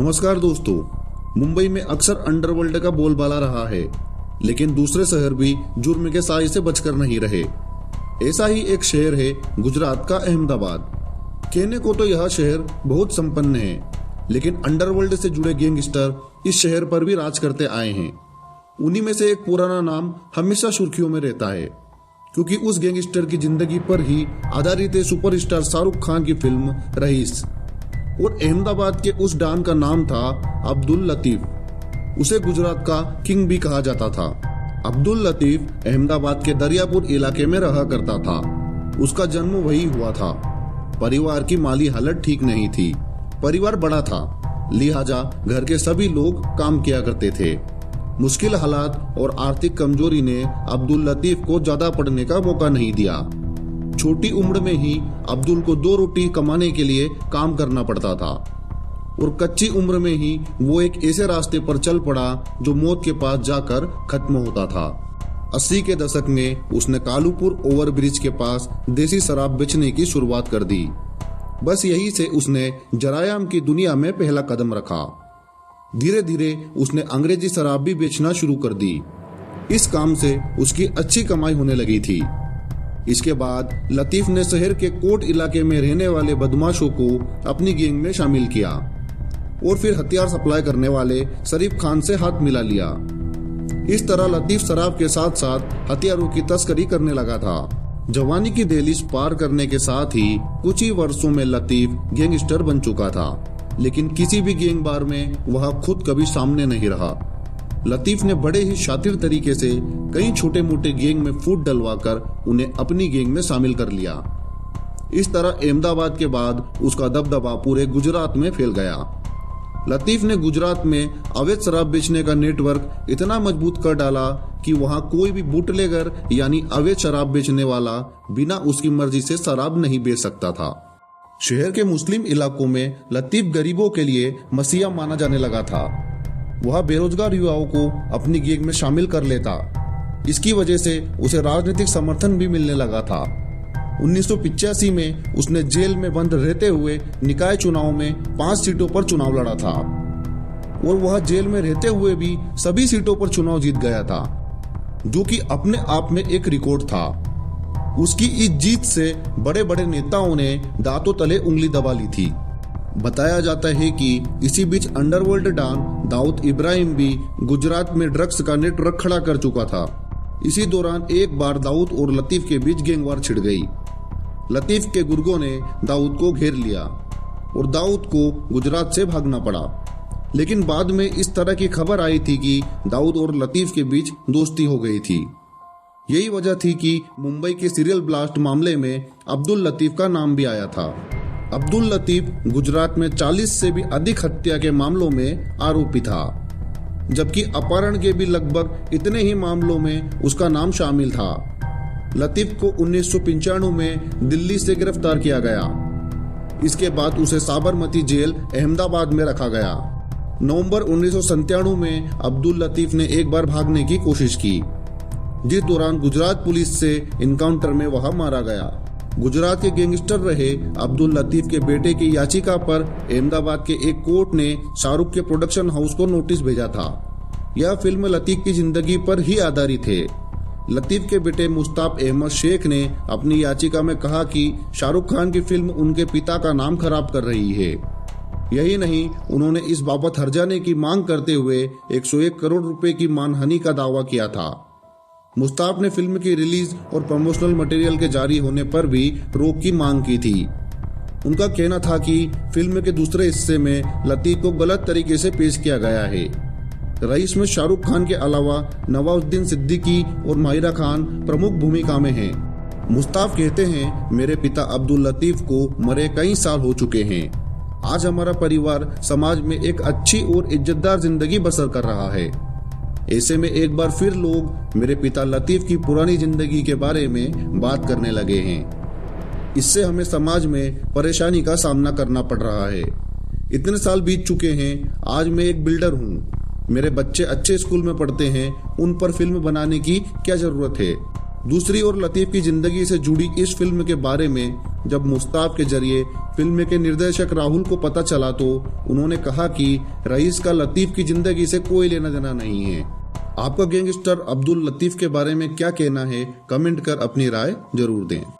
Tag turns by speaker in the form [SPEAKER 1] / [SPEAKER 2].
[SPEAKER 1] नमस्कार दोस्तों। मुंबई में अक्सर अंडरवर्ल्ड का बोलबाला रहा है, लेकिन दूसरे शहर भी जुर्म के साए से बचकर नहीं रहे। ऐसा ही एक शहर है गुजरात का अहमदाबाद। कहने को तो यह शहर बहुत संपन्न है, लेकिन अंडरवर्ल्ड से जुड़े गैंगस्टर इस शहर पर भी राज करते आए हैं। उन्हीं में से एक पुराना नाम हमेशा सुर्खियों में रहता है, क्योंकि उस गैंगस्टर की जिंदगी पर ही आधारित है सुपरस्टार शाहरुख खान की फिल्म रईस। और अहमदाबाद के उस डॉन का नाम था अब्दुल लतीफ। उसे गुजरात का किंग भी कहा जाता था। अब्दुल लतीफ अहमदाबाद के दरियापुर इलाके में रहा करता था। उसका जन्म वही हुआ था। परिवार की माली हालत ठीक नहीं थी। परिवार बड़ा था, लिहाजा घर के सभी लोग काम किया करते थे। मुश्किल हालात और आर्थिक कमजोरी ने अब्दुल लतीफ को ज्यादा पढ़ने का मौका नहीं दिया। छोटी उम्र में ही अब्दुल को 2 रोटी कमाने के लिए काम करना पड़ता था और कच्ची उम्र में ही वो एक ऐसे रास्ते पर चल पड़ा जो मौत के पास जाकर खत्म होता था। 80 के दशक में उसने कालूपुर ओवरब्रिज के पास देसी शराब बेचने की शुरुआत कर दी। बस यही से उसने जरायाम की दुनिया में पहला कदम रखा। धीरे धीरे उसने अंग्रेजी शराब भी बेचना शुरू कर दी। इस काम से उसकी अच्छी कमाई होने लगी थी। इसके बाद लतीफ ने शहर के कोट इलाके में रहने वाले बदमाशों को अपनी गैंग में शामिल किया और फिर हथियार सप्लाई करने वाले शरीफ खान से हाथ मिला लिया। इस तरह लतीफ शराब के साथ साथ हथियारों की तस्करी करने लगा था। जवानी की दहलीज पार करने के साथ ही कुछ ही वर्षों में लतीफ गैंगस्टर बन चुका था, लेकिन किसी भी गैंग बार में वह खुद कभी सामने नहीं रहा। लतीफ ने बड़े ही शातिर तरीके से कई छोटे मोटे गैंग में फूट डलवाकर उन्हें अपनी गैंग में शामिल कर लिया। इस तरह अहमदाबाद के बाद उसका दबदबा पूरे गुजरात में फैल गया। लतीफ ने गुजरात में अवैध शराब बेचने का नेटवर्क इतना मजबूत कर डाला कि वहां कोई भी बुटलेगर यानी अवैध शराब बेचने वाला बिना उसकी मर्जी से शराब नहीं बेच सकता था। शहर के मुस्लिम इलाकों में लतीफ गरीबों के लिए मसीहा माना जाने लगा था। वह बेरोजगार युवाओं को अपनी गैंग में शामिल कर लेता। इसकी वजह से उसे राजनीतिक समर्थन भी मिलने लगा था। 1985 में उसने जेल में बंद रहते हुए निकाय चुनाव में 5 सीटों पर चुनाव लड़ा था और वह जेल में रहते हुए भी सभी सीटों पर चुनाव जीत गया था, जो कि अपने आप में एक रिकॉर्ड था। उसकी इस जीत से बड़े बड़े नेताओं ने दांतों तले उंगली दबा ली थी। बताया जाता है कि इसी बीच अंडरवर्ल्ड डॉन दाऊद इब्राहिम भी गुजरात में ड्रग्स का नेटवर्क खड़ा कर चुका था। इसी दौरान एक बार दाऊद और लतीफ के बीच गैंगवार छिड़ गई। लतीफ के गुर्गों ने दाऊद को घेर लिया और दाऊद को गुजरात से भागना पड़ा। लेकिन बाद में इस तरह की खबर आई थी कि दाऊद और लतीफ के बीच दोस्ती हो गई थी। यही वजह थी कि मुंबई के सीरियल ब्लास्ट मामले में अब्दुल लतीफ का नाम भी आया था। अब्दुल लतीफ गुजरात में 40 से भी अधिक हत्या के मामलों में आरोपी था, जबकि अपहरण के भी लगभग इतने ही मामलों में उसका नाम शामिल था। लतीफ को 1995 में दिल्ली से गिरफ्तार किया गया। इसके बाद उसे साबरमती जेल अहमदाबाद में रखा गया। नवंबर 1997 में अब्दुल लतीफ ने एक बार भागने की कोशिश की, जिस दौरान गुजरात पुलिस से इनकाउंटर में वह मारा गया। गुजरात के गैंगस्टर रहे अब्दुल लतीफ के बेटे की याचिका पर अहमदाबाद के एक कोर्ट ने शाहरुख के प्रोडक्शन हाउस को नोटिस भेजा था। यह फिल्म लतीफ की जिंदगी पर ही आधारित है। लतीफ के बेटे मुश्ताक अहमद शेख ने अपनी याचिका में कहा कि शाहरुख खान की फिल्म उनके पिता का नाम खराब कर रही है। यही नहीं, उन्होंने इस बाबत हर्जाने की मांग करते हुए 101 करोड़ रुपए की मानहानि का दावा किया था। मुश्ताक ने फिल्म की रिलीज और प्रमोशनल मटेरियल के जारी होने पर भी रोक की मांग की थी। उनका कहना था कि फिल्म के दूसरे हिस्से में लतीफ को गलत तरीके से पेश किया गया है। रईस में शाहरुख खान के अलावा नवाजुद्दीन सिद्दीकी और माहिरा खान प्रमुख भूमिका में हैं। मुश्ताक कहते हैं, मेरे पिता अब्दुल लतीफ को मरे कई साल हो चुके हैं। आज हमारा परिवार समाज में एक अच्छी और इज्जतदार जिंदगी बसर कर रहा है। ऐसे में एक बार फिर लोग मेरे पिता लतीफ की पुरानी जिंदगी के बारे में बात करने लगे हैं। इससे हमें समाज में परेशानी का सामना करना पड़ रहा है। इतने साल बीत चुके हैं। आज मैं एक बिल्डर हूँ, मेरे बच्चे अच्छे स्कूल में पढ़ते हैं, उन पर फिल्म बनाने की क्या जरूरत है। दूसरी ओर लतीफ की जिंदगी से जुड़ी इस फिल्म के बारे में जब मुस्ताफ के जरिए फिल्म के निर्देशक राहुल को पता चला तो उन्होंने कहा कि रईस का लतीफ की जिंदगी से कोई लेना देना नहीं है। आपका गैंगस्टर अब्दुल लतीफ के बारे में क्या कहना है, कमेंट कर अपनी राय जरूर दें।